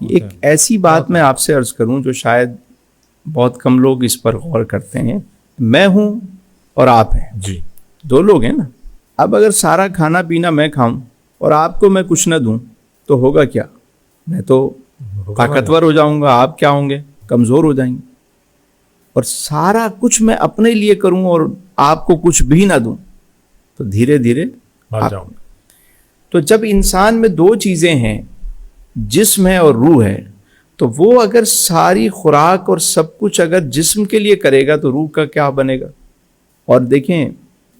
ایک ایسی بات میں آپ سے عرض کروں جو شاید بہت کم لوگ اس پر غور کرتے ہیں. میں ہوں اور آپ ہیں, جی دو لوگ ہیں نا. اب اگر سارا کھانا پینا میں کھاؤں اور آپ کو میں کچھ نہ دوں تو ہوگا کیا؟ میں تو طاقتور ہو جاؤں گا, آپ کیا ہوں گے؟ کمزور ہو جائیں گے. اور سارا کچھ میں اپنے لیے کروں اور آپ کو کچھ بھی نہ دوں تو دھیرے دھیرے مر جاؤں گا. تو جب انسان میں دو چیزیں ہیں, جسم ہے اور روح ہے, تو وہ اگر ساری خوراک اور سب کچھ اگر جسم کے لیے کرے گا تو روح کا کیا بنے گا؟ اور دیکھیں,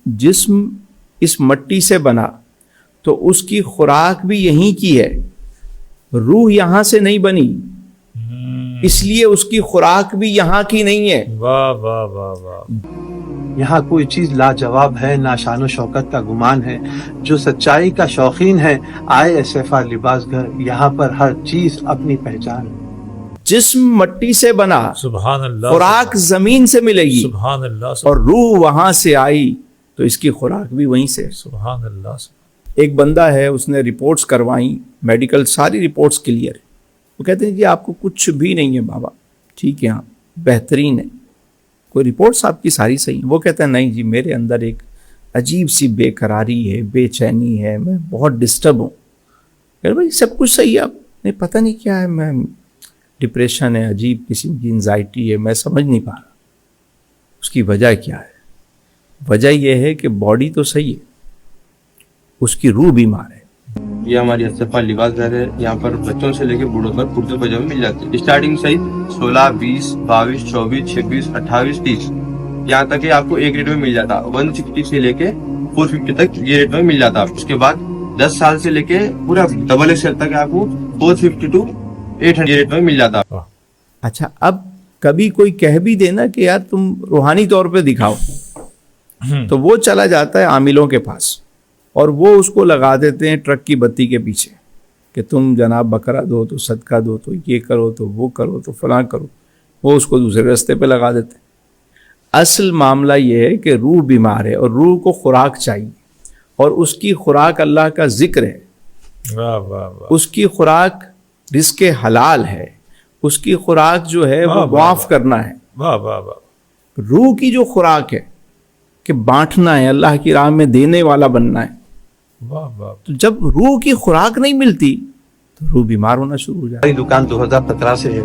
جسم اس مٹی سے بنا تو اس کی خوراک بھی یہیں کی ہے, روح یہاں سے نہیں بنی, اس لیے اس کی خوراک بھی یہاں کی نہیں ہے. واہ واہ واہ واہ. یہاں کوئی چیز لاجواب ہے نہ شان و شوکت کا گمان ہے. جو سچائی کا شوقین ہے آئے ایسفا لباس گھر, یہاں پر ہر چیز اپنی پہچان ہے. جسم مٹی سے بنا, سبحان اللہ, خوراک زمین سے ملے گی, سبحان اللہ, اور روح وہاں سے آئی تو اس کی خوراک بھی وہیں سے. سبحان اللہ. ایک بندہ ہے, اس نے رپورٹس کروائیں میڈیکل, ساری رپورٹس کلیئر ہے. وہ کہتے ہیں جی آپ کو کچھ بھی نہیں ہے بابا, ٹھیک ہے ہاں بہترین ہے, کوئی رپورٹس آپ کی ساری صحیح ہیں. وہ کہتا ہے نہیں جی میرے اندر ایک عجیب سی بے قراری ہے, بے چینی ہے, میں بہت ڈسٹرب ہوں. کہ بھائی سب کچھ صحیح ہے, آپ نہیں پتہ نہیں کیا ہے, میں ڈپریشن ہے, عجیب قسم کی انزائٹی ہے, میں سمجھ نہیں پا رہا اس کی وجہ کیا ہے. وجہ یہ ہے کہ باڈی تو صحیح ہے, اس کی روح بیمار ہے. یہ ہماری ایسفا لباس گھر ہے. یہاں پر بچوں سے لے کے بوڑھوں تک کرتے پاجامے مل جاتے ہیں. اسٹارٹنگ سائز 16, 20, 22, 24, 26, 28, 30, یہاں تک کہ آپ کو ایک ریٹ میں مل جاتا. 160 سے لے کے 450 تک یہ ریٹ میں مل جاتا. اس کے بعد 10 سال سے لے کے پورا ڈبل ایکسل تک آپ کو 450 to 800 ریٹ میں مل جاتا. اچھا, اب کبھی کوئی کہہ بھی دینا کہ یار تم روحانی طور پہ دکھاؤ, تو وہ چلا جاتا ہے عاملوں کے پاس اور وہ اس کو لگا دیتے ہیں ٹرک کی بتی کے پیچھے کہ تم جناب بکرا دو تو صدقہ دو تو یہ کرو تو وہ کرو تو فلاں کرو. وہ اس کو دوسرے راستے پہ لگا دیتے ہیں. اصل معاملہ یہ ہے کہ روح بیمار ہے اور روح کو خوراک چاہیے, اور اس کی خوراک اللہ کا ذکر ہے. واہ واہ واہ. اس کی خوراک رزق حلال ہے, اس کی خوراک جو ہے وہ معاف کرنا ہے. واہ واہ واہ. روح کی جو خوراک ہے کہ بانٹنا ہے, اللہ کی راہ میں دینے والا بننا ہے. واہ واہ. تو جب روح کی خوراک نہیں ملتی تو روح بیمار ہونا شروع ہو جاتی ہے. ہماری دکان 2017 سے ہے,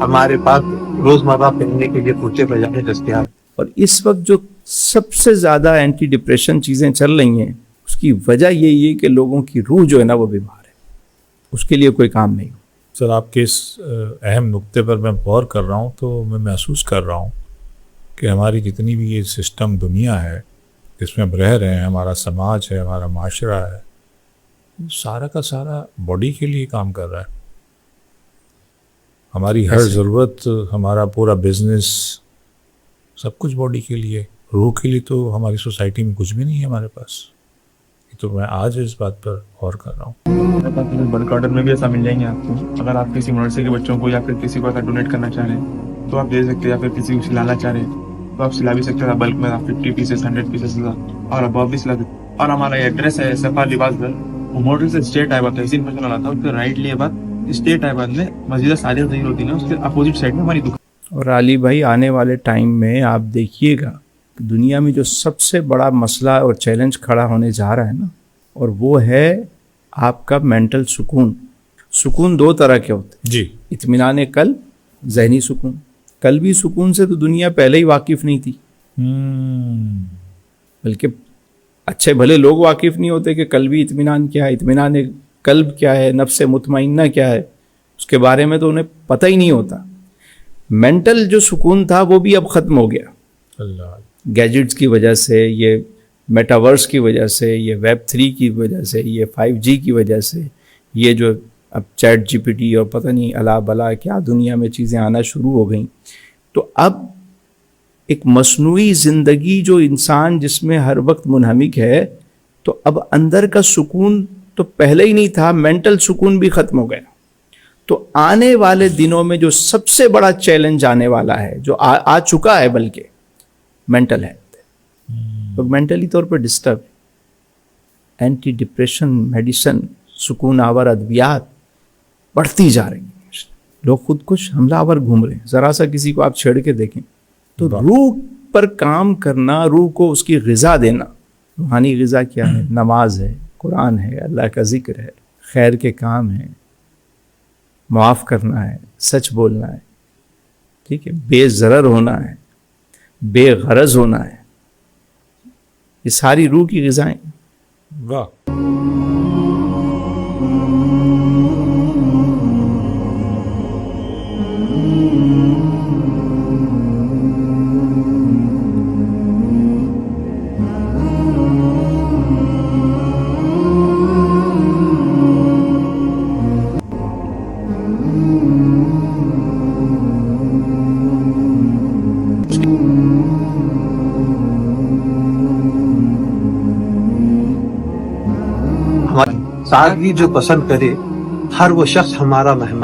ہمارے پاس روزمرہ پہننے کے لیے کرتے پاجامے دستیاب. اور اس وقت جو سب سے زیادہ اینٹی ڈپریشن چیزیں چل رہی ہیں, اس کی وجہ یہی ہے کہ لوگوں کی روح جو ہے نا وہ بیمار ہے, اس کے لیے کوئی کام نہیں. سر آپ کے اس اہم نقطے پر میں غور کر رہا ہوں تو میں محسوس کر رہا ہوں کہ ہماری جتنی بھی یہ سسٹم دنیا ہے جس میں ہم رہ رہے ہیں, ہمارا سماج ہے, ہمارا معاشرہ ہے, سارا کا سارا باڈی کے لیے کام کر رہا ہے. ہماری ہر ضرورت, ہمارا پورا بزنس, سب کچھ باڈی کے لیے. روح کے لیے تو ہماری سوسائٹی میں کچھ بھی نہیں ہے ہمارے پاس. تو میں آج اس بات پر غور کر رہا ہوں. بلک آرڈر میں بھی ایسا مل جائیں گے آپ کو. اگر آپ کسی مدرسے کے بچوں کو یا پھر کسی کو ایسا ڈونیٹ کرنا چاہ رہے ہیں تو آپ دے سکتے ہیں, یا پھر کسی کو سلانا چاہ رہے ہیں تو آپ سلا بھی سکتے ہیں. بلک میں آپ 50 پیسز 100 پیسز اور اباب بھی سلا سکتے. اور ہمارا ایڈریس ہے ایسفا لباس گھر, ماڈل سے اسٹیٹ آئے بات تحصیل فیصل والا تھا, اس کے رائٹ لیے بات اسٹیٹ آئے بات میں مسجد صادق ظہیر ہوتی ہے, اس کے اپوزٹ سائڈ میں ہماری دکان. اور علی بھائی آنے والے ٹائم میں آپ دیکھیے گا کہ دنیا میں جو سب سے بڑا مسئلہ اور چیلنج کھڑا ہونے جا رہا ہے نا, اور وہ ہے آپ کا مینٹل سکون. سکون دو طرح کے ہوتے ہیں, جی, اطمینان قلب, ذہنی سکون. قلبی سکون سے تو دنیا پہلے ہی واقف نہیں تھی, بلکہ اچھے بھلے لوگ واقف نہیں ہوتے کہ قلبی اطمینان کیا ہے, اطمینان قلب کیا ہے, نفس مطمئنہ کیا ہے, اس کے بارے میں تو انہیں پتہ ہی نہیں ہوتا. مینٹل جو سکون تھا وہ بھی اب ختم ہو گیا. اللہ. گیجٹس کی وجہ سے, یہ میٹاورس کی وجہ سے, یہ ویب 3 کی وجہ سے, یہ 5G کی وجہ سے, یہ جو اب چیٹ GPT اور پتہ نہیں الا بلا کیا دنیا میں چیزیں آنا شروع ہو گئیں. تو اب ایک مصنوعی زندگی جو انسان جس میں ہر وقت منہمک ہے, تو اب اندر کا سکون تو پہلے ہی نہیں تھا, مینٹل سکون بھی ختم ہو گیا. تو آنے والے دنوں میں جو سب سے بڑا چیلنج آنے والا ہے, جو آ چکا ہے بلکہ, مینٹل ہیلتھ. لوگ مینٹلی طور پر ڈسٹرب, اینٹی ڈپریشن میڈیسن, سکون آور ادویات بڑھتی جا رہی ہیں. لوگ خودکش حملہ آور گھوم رہے ہیں. ذرا سا کسی کو آپ چھیڑ کے دیکھیں تو روح پر کام کرنا, روح کو اس کی غذا دینا. روحانی غذا کیا ہے؟ نماز ہے, قرآن ہے, اللہ کا ذکر ہے, خیر کے کام ہیں, معاف کرنا ہے, سچ بولنا ہے, ٹھیک ہے, بے ضرر ہونا ہے, بے غرض ہونا ہے. یہ ساری روح کی غذائیں. واہ. ہماری سادگی جو پسند کرے, ہر وہ شخص ہمارا مہمان